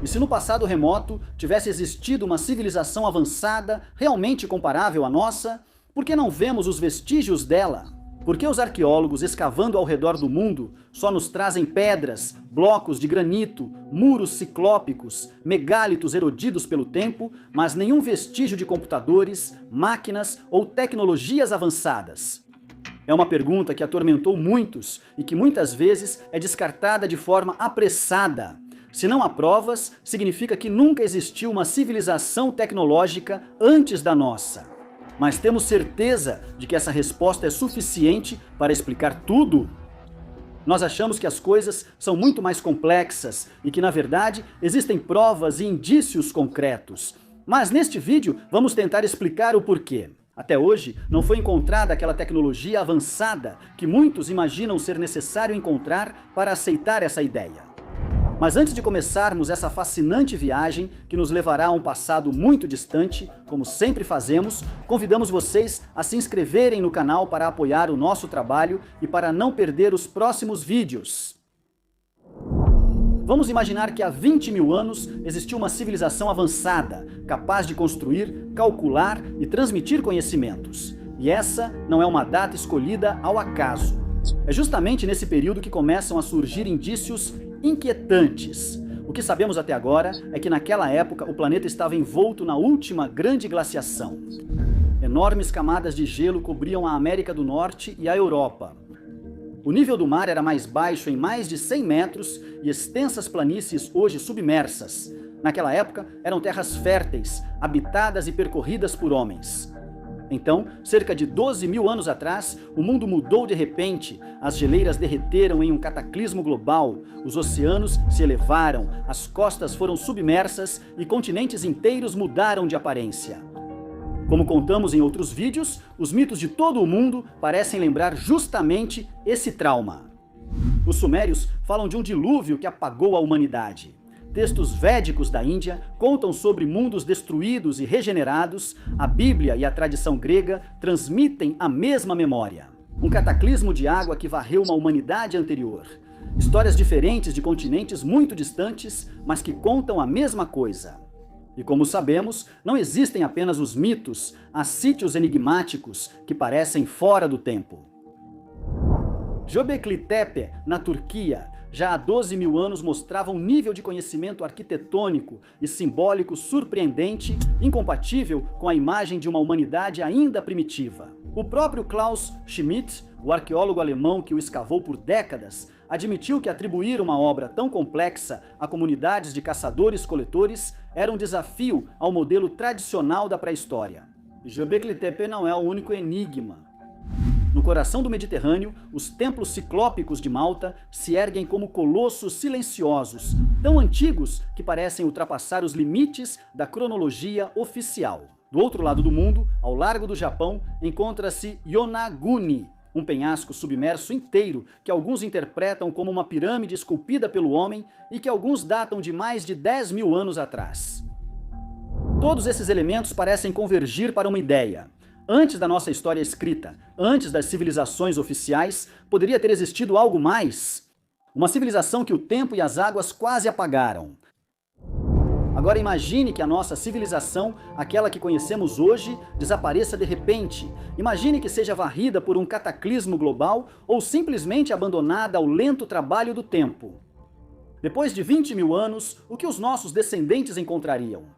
E se no passado remoto tivesse existido uma civilização avançada, realmente comparável à nossa, por que não vemos os vestígios dela? Por que os arqueólogos escavando ao redor do mundo só nos trazem pedras, blocos de granito, muros ciclópicos, megálitos erodidos pelo tempo, mas nenhum vestígio de computadores, máquinas ou tecnologias avançadas? É uma pergunta que atormentou muitos e que muitas vezes é descartada de forma apressada. Se não há provas, significa que nunca existiu uma civilização tecnológica antes da nossa. Mas temos certeza de que essa resposta é suficiente para explicar tudo? Nós achamos que as coisas são muito mais complexas e que, na verdade, existem provas e indícios concretos. Mas neste vídeo vamos tentar explicar o porquê. Até hoje, não foi encontrada aquela tecnologia avançada que muitos imaginam ser necessário encontrar para aceitar essa ideia. Mas antes de começarmos essa fascinante viagem que nos levará a um passado muito distante, como sempre fazemos, convidamos vocês a se inscreverem no canal para apoiar o nosso trabalho e para não perder os próximos vídeos. Vamos imaginar que há 20 mil anos existiu uma civilização avançada, capaz de construir, calcular e transmitir conhecimentos. E essa não é uma data escolhida ao acaso. É justamente nesse período que começam a surgir indícios inquietantes. O que sabemos até agora é que naquela época o planeta estava envolto na última grande glaciação. Enormes camadas de gelo cobriam a América do Norte e a Europa. O nível do mar era mais baixo em mais de 100 metros e extensas planícies hoje submersas. Naquela época eram terras férteis, habitadas e percorridas por homens. Então, cerca de 12 mil anos atrás, o mundo mudou de repente, as geleiras derreteram em um cataclismo global, os oceanos se elevaram, as costas foram submersas e continentes inteiros mudaram de aparência. Como contamos em outros vídeos, os mitos de todo o mundo parecem lembrar justamente esse trauma. Os sumérios falam de um dilúvio que apagou a humanidade. Textos védicos da Índia contam sobre mundos destruídos e regenerados, a Bíblia e a tradição grega transmitem a mesma memória. Um cataclismo de água que varreu uma humanidade anterior. Histórias diferentes de continentes muito distantes, mas que contam a mesma coisa. E como sabemos, não existem apenas os mitos, há sítios enigmáticos que parecem fora do tempo. Göbekli Tepe, na Turquia, já há 12 mil anos mostrava um nível de conhecimento arquitetônico e simbólico surpreendente, incompatível com a imagem de uma humanidade ainda primitiva. O próprio Klaus Schmidt, o arqueólogo alemão que o escavou por décadas, admitiu que atribuir uma obra tão complexa a comunidades de caçadores-coletores era um desafio ao modelo tradicional da pré-história. Göbekli Tepe não é o único enigma. No coração do Mediterrâneo, os templos ciclópicos de Malta se erguem como colossos silenciosos, tão antigos que parecem ultrapassar os limites da cronologia oficial. Do outro lado do mundo, ao largo do Japão, encontra-se Yonaguni, um penhasco submerso inteiro que alguns interpretam como uma pirâmide esculpida pelo homem e que alguns datam de mais de 10 mil anos atrás. Todos esses elementos parecem convergir para uma ideia. Antes da nossa história escrita, antes das civilizações oficiais, poderia ter existido algo mais? Uma civilização que o tempo e as águas quase apagaram. Agora imagine que a nossa civilização, aquela que conhecemos hoje, desapareça de repente. Imagine que seja varrida por um cataclismo global ou simplesmente abandonada ao lento trabalho do tempo. Depois de 20 mil anos, o que os nossos descendentes encontrariam?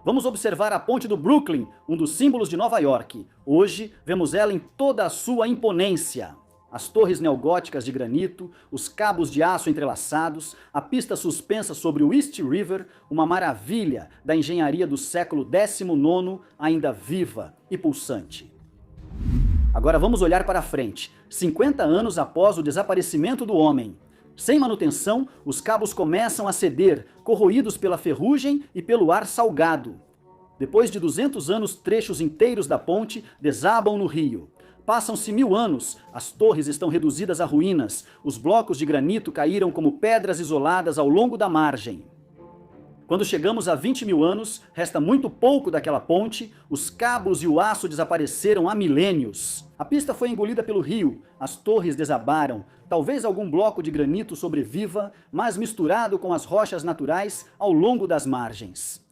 Vamos observar a ponte do Brooklyn, um dos símbolos de Nova York. Hoje, vemos ela em toda a sua imponência. As torres neogóticas de granito, os cabos de aço entrelaçados, a pista suspensa sobre o East River, uma maravilha da engenharia do século XIX, ainda viva e pulsante. Agora vamos olhar para frente, 50 anos após o desaparecimento do homem. Sem manutenção, os cabos começam a ceder, corroídos pela ferrugem e pelo ar salgado. Depois de 200 anos, trechos inteiros da ponte desabam no rio. Passam-se 1000 anos, as torres estão reduzidas a ruínas, os blocos de granito caíram como pedras isoladas ao longo da margem. Quando chegamos a 20 mil anos, resta muito pouco daquela ponte, os cabos e o aço desapareceram há milênios. A pista foi engolida pelo rio, as torres desabaram, talvez algum bloco de granito sobreviva, mas misturado com as rochas naturais ao longo das margens.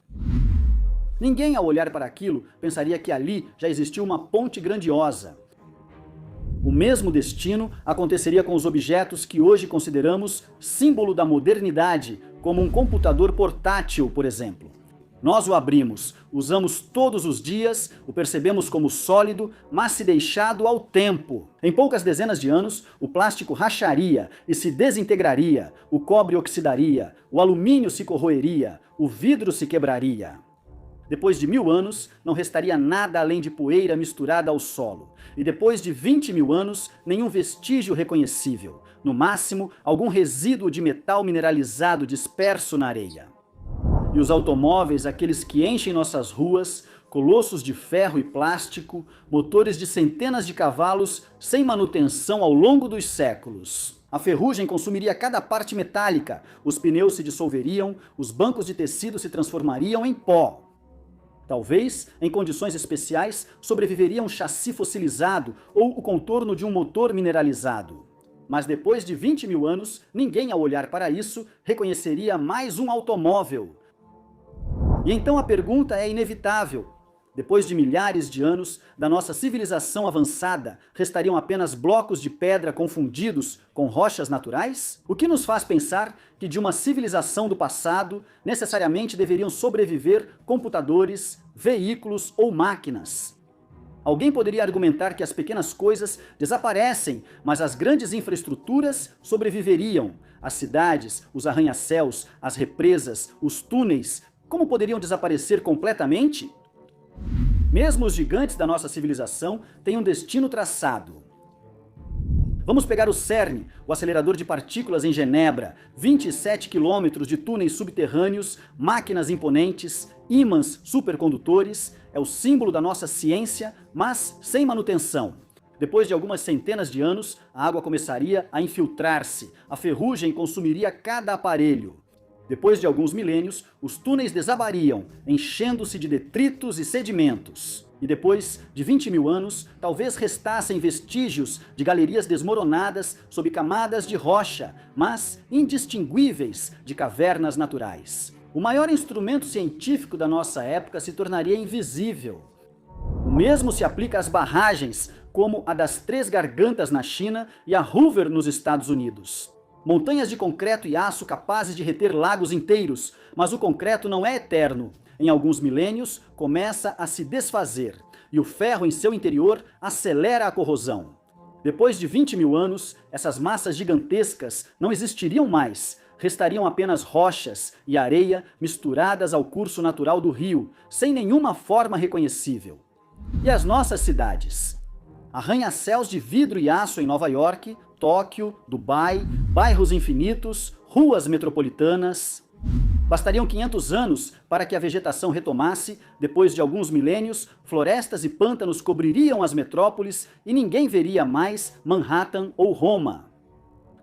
Ninguém, ao olhar para aquilo, pensaria que ali já existia uma ponte grandiosa. O mesmo destino aconteceria com os objetos que hoje consideramos símbolo da modernidade, como um computador portátil, por exemplo. Nós o abrimos, usamos todos os dias, o percebemos como sólido, mas se deixado ao tempo. Em poucas dezenas de anos, o plástico racharia e se desintegraria, o cobre oxidaria, o alumínio se corroeria, o vidro se quebraria. Depois de 1000 anos, não restaria nada além de poeira misturada ao solo. E depois de 20 mil anos, nenhum vestígio reconhecível. No máximo, algum resíduo de metal mineralizado disperso na areia. E os automóveis, aqueles que enchem nossas ruas, colossos de ferro e plástico, motores de centenas de cavalos, sem manutenção ao longo dos séculos. A ferrugem consumiria cada parte metálica, os pneus se dissolveriam, os bancos de tecido se transformariam em pó. Talvez, em condições especiais, sobreviveria um chassi fossilizado ou o contorno de um motor mineralizado. Mas depois de 20 mil anos, ninguém ao olhar para isso reconheceria mais um automóvel. E então a pergunta é inevitável. Depois de milhares de anos da nossa civilização avançada, restariam apenas blocos de pedra confundidos com rochas naturais? O que nos faz pensar que de uma civilização do passado necessariamente deveriam sobreviver computadores, veículos ou máquinas? Alguém poderia argumentar que as pequenas coisas desaparecem, mas as grandes infraestruturas sobreviveriam. As cidades, os arranha-céus, as represas, os túneis, como poderiam desaparecer completamente? Mesmo os gigantes da nossa civilização têm um destino traçado. Vamos pegar o CERN, o acelerador de partículas em Genebra, 27 quilômetros de túneis subterrâneos, máquinas imponentes, ímãs supercondutores, é o símbolo da nossa ciência, mas sem manutenção. Depois de algumas centenas de anos, a água começaria a infiltrar-se, a ferrugem consumiria cada aparelho. Depois de alguns milênios, os túneis desabariam, enchendo-se de detritos e sedimentos. E depois de 20 mil anos, talvez restassem vestígios de galerias desmoronadas sob camadas de rocha, mas indistinguíveis de cavernas naturais. O maior instrumento científico da nossa época se tornaria invisível. O mesmo se aplica às barragens, como a das Três Gargantas na China e a Hoover nos Estados Unidos. Montanhas de concreto e aço capazes de reter lagos inteiros, mas o concreto não é eterno. Em alguns milênios, começa a se desfazer, e o ferro em seu interior acelera a corrosão. Depois de 20 mil anos, essas massas gigantescas não existiriam mais, restariam apenas rochas e areia misturadas ao curso natural do rio, sem nenhuma forma reconhecível. E as nossas cidades? Arranha-céus de vidro e aço em Nova York, Tóquio, Dubai, bairros infinitos, ruas metropolitanas. Bastariam 500 anos para que a vegetação retomasse, depois de alguns milênios, florestas e pântanos cobririam as metrópoles e ninguém veria mais Manhattan ou Roma.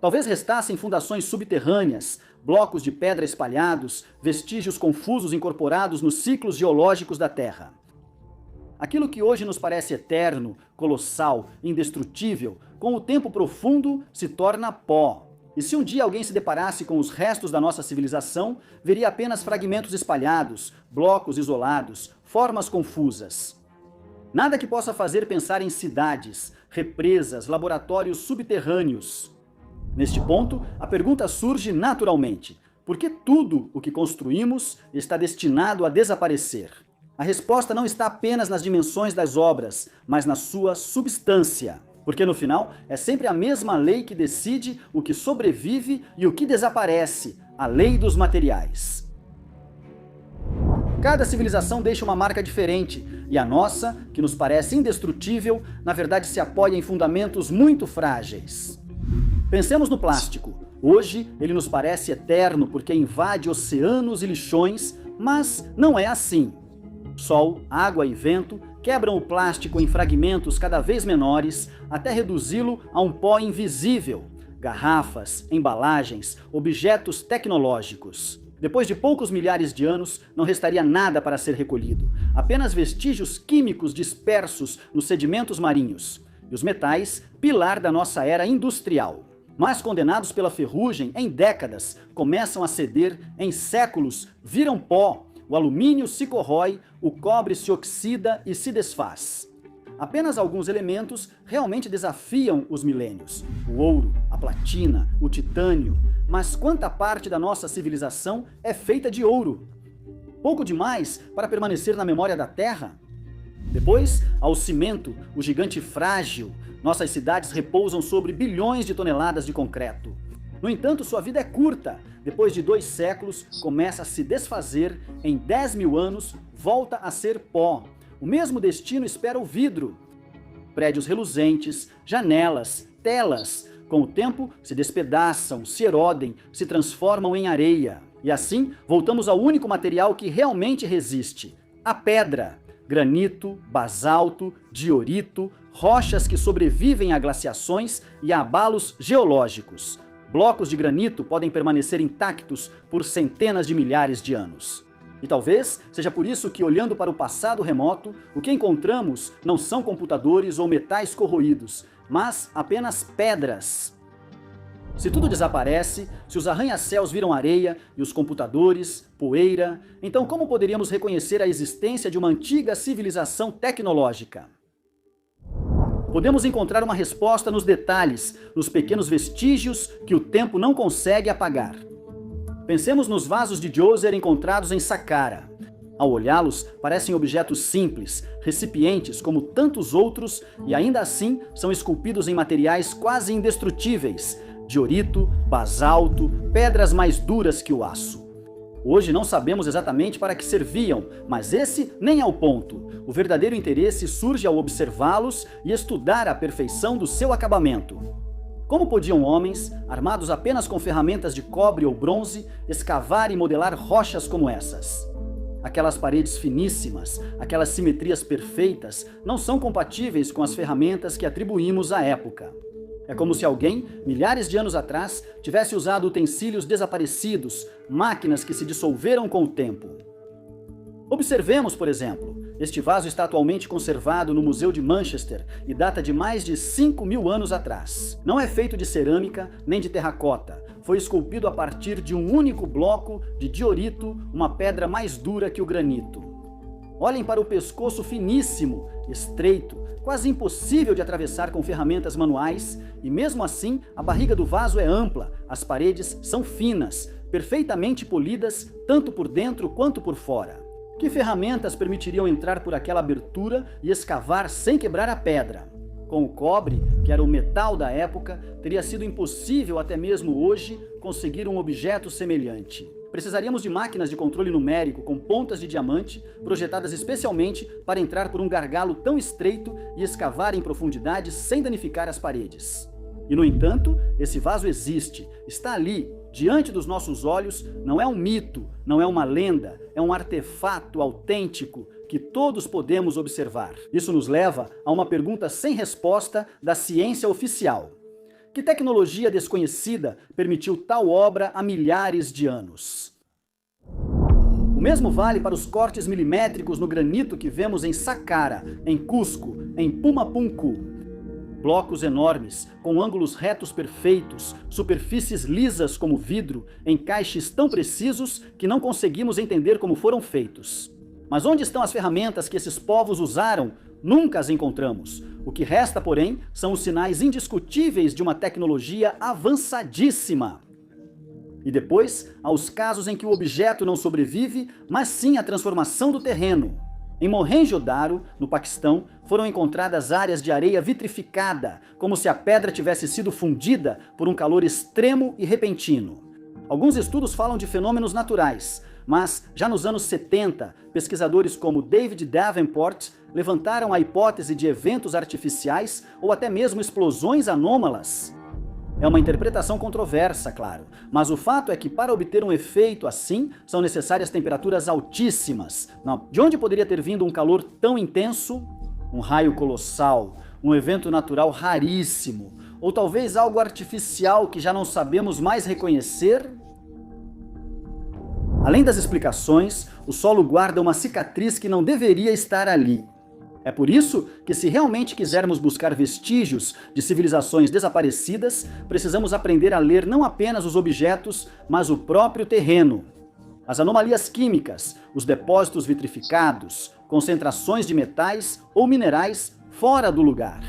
Talvez restassem fundações subterrâneas, blocos de pedra espalhados, vestígios confusos incorporados nos ciclos geológicos da Terra. Aquilo que hoje nos parece eterno, colossal, indestrutível, com o tempo profundo se torna pó. E se um dia alguém se deparasse com os restos da nossa civilização, veria apenas fragmentos espalhados, blocos isolados, formas confusas. Nada que possa fazer pensar em cidades, represas, laboratórios subterrâneos. Neste ponto, a pergunta surge naturalmente: por que tudo o que construímos está destinado a desaparecer? A resposta não está apenas nas dimensões das obras, mas na sua substância. Porque no final, é sempre a mesma lei que decide o que sobrevive e o que desaparece, a lei dos materiais. Cada civilização deixa uma marca diferente, e a nossa, que nos parece indestrutível, na verdade se apoia em fundamentos muito frágeis. Pensemos no plástico. Hoje, ele nos parece eterno porque invade oceanos e lixões, mas não é assim. Sol, água e vento quebram o plástico em fragmentos cada vez menores até reduzi-lo a um pó invisível. Garrafas, embalagens, objetos tecnológicos. Depois de poucos milhares de anos, não restaria nada para ser recolhido, apenas vestígios químicos dispersos nos sedimentos marinhos, e os metais, pilar da nossa era industrial. Mas condenados pela ferrugem em décadas, começam a ceder em séculos, viram pó, o alumínio se corrói, o cobre se oxida e se desfaz. Apenas alguns elementos realmente desafiam os milênios: o ouro, a platina, o titânio. Mas quanta parte da nossa civilização é feita de ouro? Pouco demais para permanecer na memória da Terra? Depois, ao cimento, o gigante frágil. Nossas cidades repousam sobre bilhões de toneladas de concreto. No entanto, sua vida é curta. Depois de 2 séculos, começa a se desfazer. Em 10 mil anos, volta a ser pó. O mesmo destino espera o vidro. Prédios reluzentes, janelas, telas, com o tempo se despedaçam, se erodem, se transformam em areia. E assim, voltamos ao único material que realmente resiste: a pedra. Granito, basalto, diorito, rochas que sobrevivem a glaciações e a abalos geológicos. Blocos de granito podem permanecer intactos por centenas de milhares de anos. E talvez seja por isso que, olhando para o passado remoto, o que encontramos não são computadores ou metais corroídos, mas apenas pedras. Se tudo desaparece, se os arranha-céus viram areia e os computadores, poeira, então como poderíamos reconhecer a existência de uma antiga civilização tecnológica? Podemos encontrar uma resposta nos detalhes, nos pequenos vestígios que o tempo não consegue apagar. Pensemos nos vasos de Djoser encontrados em Saqqara. Ao olhá-los, parecem objetos simples, recipientes como tantos outros, e ainda assim são esculpidos em materiais quase indestrutíveis: diorito, basalto, pedras mais duras que o aço. Hoje não sabemos exatamente para que serviam, mas esse nem é o ponto. O verdadeiro interesse surge ao observá-los e estudar a perfeição do seu acabamento. Como podiam homens, armados apenas com ferramentas de cobre ou bronze, escavar e modelar rochas como essas? Aquelas paredes finíssimas, aquelas simetrias perfeitas, não são compatíveis com as ferramentas que atribuímos à época. É como se alguém, milhares de anos atrás, tivesse usado utensílios desaparecidos, máquinas que se dissolveram com o tempo. Observemos, por exemplo, este vaso está atualmente conservado no Museu de Manchester e data de mais de 5.000 anos atrás. Não é feito de cerâmica nem de terracota. Foi esculpido a partir de um único bloco de diorito, uma pedra mais dura que o granito. Olhem para o pescoço finíssimo, estreito, quase impossível de atravessar com ferramentas manuais, e mesmo assim a barriga do vaso é ampla, as paredes são finas, perfeitamente polidas tanto por dentro quanto por fora. Que ferramentas permitiriam entrar por aquela abertura e escavar sem quebrar a pedra? Com o cobre, que era o metal da época, teria sido impossível até mesmo hoje conseguir um objeto semelhante. Precisaríamos de máquinas de controle numérico com pontas de diamante, projetadas especialmente para entrar por um gargalo tão estreito e escavar em profundidade sem danificar as paredes. E no entanto, esse vaso existe, está ali, diante dos nossos olhos. Não é um mito, não é uma lenda, é um artefato autêntico que todos podemos observar. Isso nos leva a uma pergunta sem resposta da ciência oficial: que tecnologia desconhecida permitiu tal obra há milhares de anos? O mesmo vale para os cortes milimétricos no granito que vemos em Saqqara, em Cusco, em Pumapunku. Blocos enormes, com ângulos retos perfeitos, superfícies lisas como vidro, encaixes tão precisos que não conseguimos entender como foram feitos. Mas onde estão as ferramentas que esses povos usaram? Nunca as encontramos. O que resta, porém, são os sinais indiscutíveis de uma tecnologia avançadíssima. E depois, há os casos em que o objeto não sobrevive, mas sim a transformação do terreno. Em Mohenjo-Daro, no Paquistão, foram encontradas áreas de areia vitrificada, como se a pedra tivesse sido fundida por um calor extremo e repentino. Alguns estudos falam de fenômenos naturais, mas já nos anos 70, pesquisadores como David Davenport levantaram a hipótese de eventos artificiais ou até mesmo explosões anômalas. É uma interpretação controversa, claro, mas o fato é que para obter um efeito assim, são necessárias temperaturas altíssimas. De onde poderia ter vindo um calor tão intenso? Um raio colossal, um evento natural raríssimo, ou talvez algo artificial que já não sabemos mais reconhecer? Além das explicações, o solo guarda uma cicatriz que não deveria estar ali. É por isso que, se realmente quisermos buscar vestígios de civilizações desaparecidas, precisamos aprender a ler não apenas os objetos, mas o próprio terreno. As anomalias químicas, os depósitos vitrificados, concentrações de metais ou minerais fora do lugar.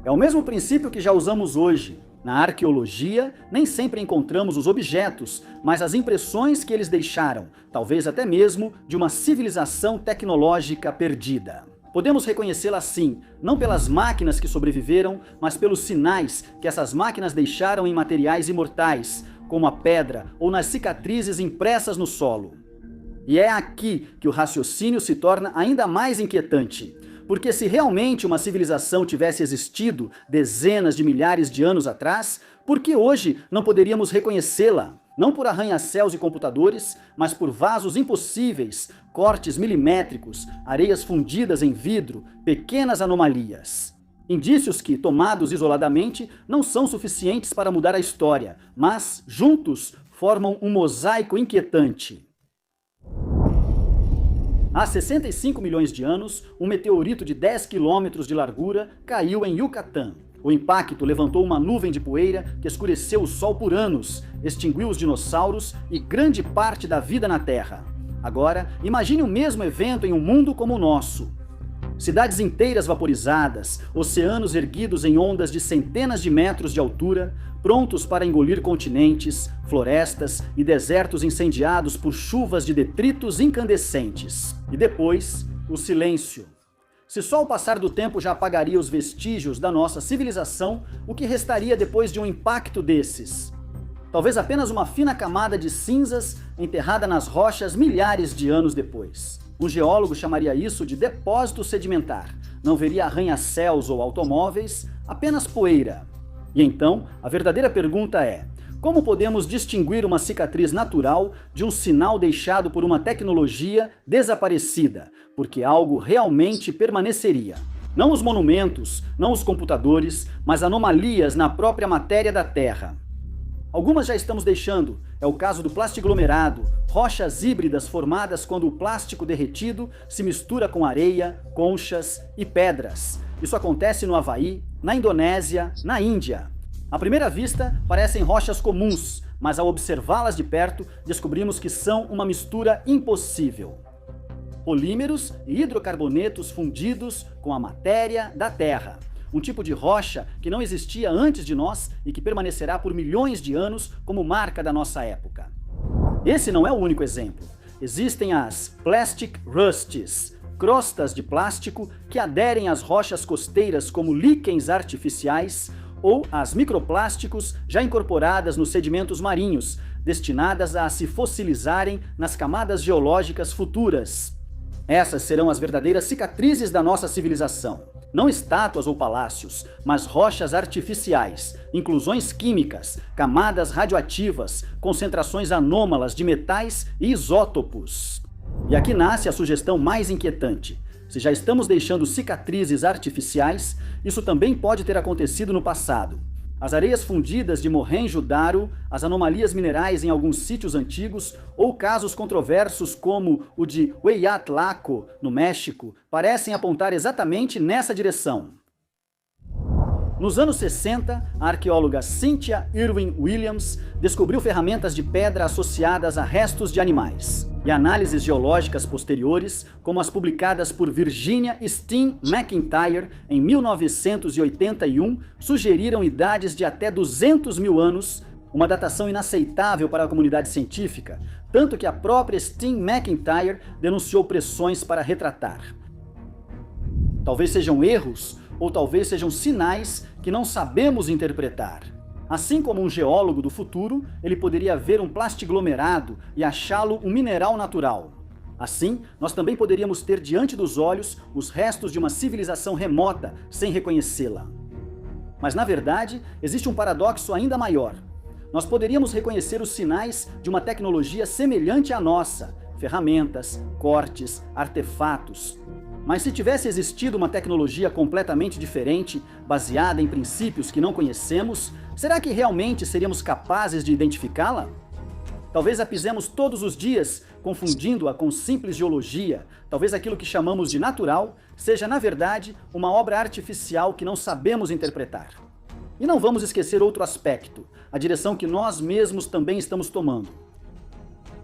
É o mesmo princípio que já usamos hoje. Na arqueologia, nem sempre encontramos os objetos, mas as impressões que eles deixaram, talvez até mesmo de uma civilização tecnológica perdida. Podemos reconhecê-la assim, não pelas máquinas que sobreviveram, mas pelos sinais que essas máquinas deixaram em materiais imortais, como a pedra ou nas cicatrizes impressas no solo. E é aqui que o raciocínio se torna ainda mais inquietante. Porque se realmente uma civilização tivesse existido dezenas de milhares de anos atrás, por que hoje não poderíamos reconhecê-la? Não por arranha-céus e computadores, mas por vasos impossíveis, cortes milimétricos, areias fundidas em vidro, pequenas anomalias. Indícios que, tomados isoladamente, não são suficientes para mudar a história, mas, juntos, formam um mosaico inquietante. Há 65 milhões de anos, um meteorito de 10 quilômetros de largura caiu em Yucatán. O impacto levantou uma nuvem de poeira que escureceu o Sol por anos, extinguiu os dinossauros e grande parte da vida na Terra. Agora, imagine o mesmo evento em um mundo como o nosso. Cidades inteiras vaporizadas, oceanos erguidos em ondas de centenas de metros de altura, prontos para engolir continentes, florestas e desertos incendiados por chuvas de detritos incandescentes. E depois, o silêncio. Se só o passar do tempo já apagaria os vestígios da nossa civilização, o que restaria depois de um impacto desses? Talvez apenas uma fina camada de cinzas enterrada nas rochas milhares de anos depois. Um geólogo chamaria isso de depósito sedimentar. Não veria arranha-céus ou automóveis, apenas poeira. E então, a verdadeira pergunta é: como podemos distinguir uma cicatriz natural de um sinal deixado por uma tecnologia desaparecida, porque algo realmente permaneceria? Não os monumentos, não os computadores, mas anomalias na própria matéria da Terra. Algumas já estamos deixando, é o caso do plastiglomerado, rochas híbridas formadas quando o plástico derretido se mistura com areia, conchas e pedras. Isso acontece no Havaí, na Indonésia, na Índia. À primeira vista, parecem rochas comuns, mas ao observá-las de perto, descobrimos que são uma mistura impossível. Polímeros e hidrocarbonetos fundidos com a matéria da Terra. Um tipo de rocha que não existia antes de nós e que permanecerá por milhões de anos como marca da nossa época. Esse não é o único exemplo. Existem as Plastic Rusts, crostas de plástico que aderem às rochas costeiras como líquens artificiais, ou as microplásticos já incorporadas nos sedimentos marinhos, destinadas a se fossilizarem nas camadas geológicas futuras. Essas serão as verdadeiras cicatrizes da nossa civilização. Não estátuas ou palácios, mas rochas artificiais, inclusões químicas, camadas radioativas, concentrações anômalas de metais e isótopos. E aqui nasce a sugestão mais inquietante. Se já estamos deixando cicatrizes artificiais, isso também pode ter acontecido no passado. As areias fundidas de Mohenjo-Daro, as anomalias minerais em alguns sítios antigos ou casos controversos como o de Hueyatlaco, no México, parecem apontar exatamente nessa direção. Nos anos 60, a arqueóloga Cynthia Irwin Williams descobriu ferramentas de pedra associadas a restos de animais. E análises geológicas posteriores, como as publicadas por Virginia Steen McIntyre em 1981, sugeriram idades de até 200 mil anos, uma datação inaceitável para a comunidade científica, tanto que a própria Steen McIntyre denunciou pressões para retratar. Talvez sejam erros, ou talvez sejam sinais que não sabemos interpretar. Assim como um geólogo do futuro, ele poderia ver um plastiglomerado e achá-lo um mineral natural. Assim, nós também poderíamos ter diante dos olhos os restos de uma civilização remota sem reconhecê-la. Mas na verdade, existe um paradoxo ainda maior. Nós poderíamos reconhecer os sinais de uma tecnologia semelhante à nossa, ferramentas, cortes, artefatos. Mas se tivesse existido uma tecnologia completamente diferente, baseada em princípios que não conhecemos, será que realmente seríamos capazes de identificá-la? Talvez a pisemos todos os dias, confundindo-a com simples geologia. Talvez aquilo que chamamos de natural seja, na verdade, uma obra artificial que não sabemos interpretar. E não vamos esquecer outro aspecto, a direção que nós mesmos também estamos tomando.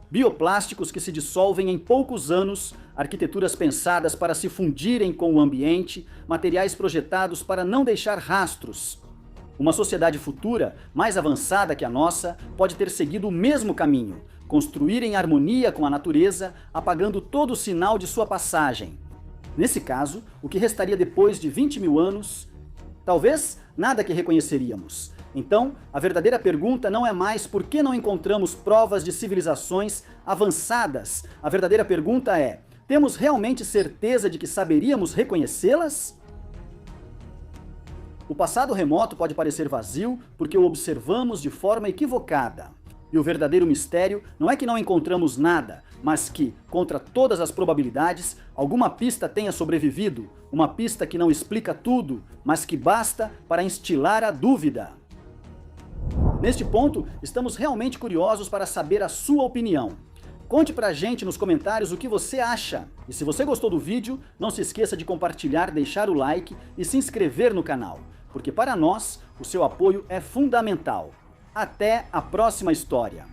Bioplásticos que se dissolvem em poucos anos, arquiteturas pensadas para se fundirem com o ambiente, materiais projetados para não deixar rastros. Uma sociedade futura, mais avançada que a nossa, pode ter seguido o mesmo caminho, construir em harmonia com a natureza, apagando todo o sinal de sua passagem. Nesse caso, o que restaria depois de 20 mil anos? Talvez nada que reconheceríamos. Então, a verdadeira pergunta não é mais por que não encontramos provas de civilizações avançadas. A verdadeira pergunta é: temos realmente certeza de que saberíamos reconhecê-las? O passado remoto pode parecer vazio porque o observamos de forma equivocada. E o verdadeiro mistério não é que não encontramos nada, mas que, contra todas as probabilidades, alguma pista tenha sobrevivido, uma pista que não explica tudo, mas que basta para instilar a dúvida. Neste ponto, estamos realmente curiosos para saber a sua opinião. Conte pra gente nos comentários o que você acha. E se você gostou do vídeo, não se esqueça de compartilhar, deixar o like e se inscrever no canal, porque para nós, o seu apoio é fundamental. Até a próxima história!